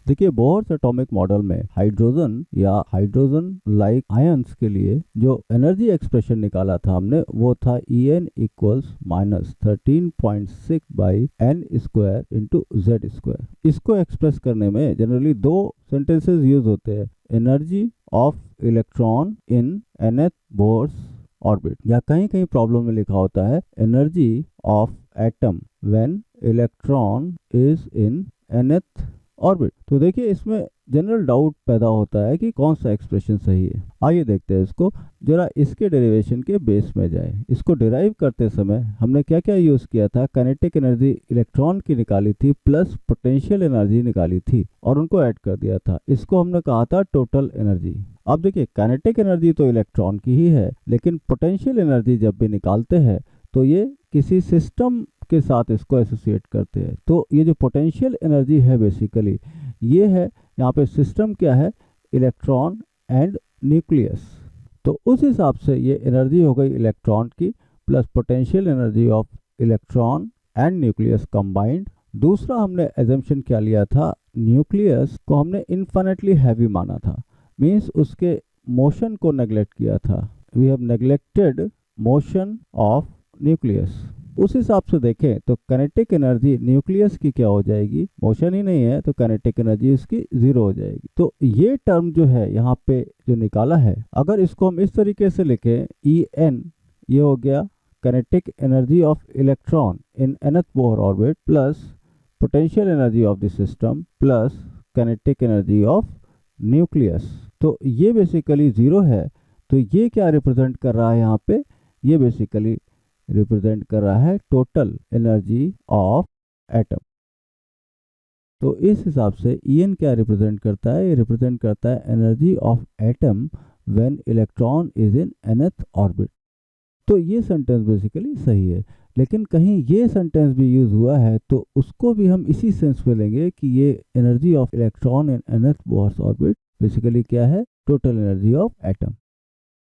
देखिए Bohr's atomic model में hydrogen या हाइड्रोजन लाइक आयंस के लिए जो एनर्जी एक्सप्रेशन निकाला था हमने वो था En इक्वल्स -13.6 बाई n square into z square. इसको एक्सप्रेस करने में जनरली दो सेंटेंसेस यूज होते हैं, energy of electron in nth Bohr's orbit, या कहीं कहीं प्रॉब्लम में लिखा होता है energy of atom when electron is in nth orbit. तो देखिए इसमें जनरल डाउट पैदा होता है कि कौन सा एक्सप्रेशन सही है। आइए देखते हैं इसको, जरा इसके डेरिवेशन के बेस में जाए। इसको डिराइव करते समय हमने क्या क्या यूज किया था, काइनेटिक एनर्जी इलेक्ट्रॉन की निकाली थी प्लस पोटेंशियल एनर्जी निकाली थी और उनको ऐड कर दिया था। इसको हमने कहा था टोटल एनर्जी। अब देखिए काइनेटिक एनर्जी तो इलेक्ट्रॉन की ही है, लेकिन पोटेंशियल एनर्जी जब भी निकालते हैं तो ये किसी सिस्टम के साथ इसको एसोसिएट करते हैं। तो ये जो पोटेंशियल एनर्जी है बेसिकली ये है, यहाँ पे सिस्टम क्या है, इलेक्ट्रॉन एंड न्यूक्लियस। तो उस हिसाब से ये एनर्जी हो गई इलेक्ट्रॉन की plus potential energy of electron and nucleus combined. दूसरा हमने एजम्पशन क्या लिया था, न्यूक्लियस को हमने इन्फिनिटली हैवी माना था, मीन्स उसके मोशन को नेग्लेक्ट किया था। We have neglected motion of nucleus. उस हिसाब से देखें तो काइनेटिक एनर्जी न्यूक्लियस की क्या हो जाएगी, मोशन ही नहीं है तो काइनेटिक एनर्जी इसकी जीरो हो जाएगी। तो ये टर्म जो है यहाँ पे जो निकाला है, अगर इसको हम इस तरीके से लिखें En, ये हो गया kinetic energy of electron in nth Bohr orbit plus potential energy of the system plus kinetic energy of nucleus. तो ये बेसिकली जीरो है। तो ये क्या रिप्रेजेंट कर रहा है यहाँ पे, ये बेसिकली रिप्रेजेंट कर रहा है टोटल एनर्जी ऑफ एटम। तो इस हिसाब से En क्या रिप्रेजेंट करता है, ये रिप्रेजेंट करता है energy of atom when electron is in nth orbit. तो ये सेंटेंस बेसिकली सही है, लेकिन कहीं ये सेंटेंस भी यूज हुआ है तो उसको भी हम इसी सेंस में लेंगे कि ये energy of electron in nth Bohr's orbit basically क्या है, टोटल एनर्जी ऑफ एटम।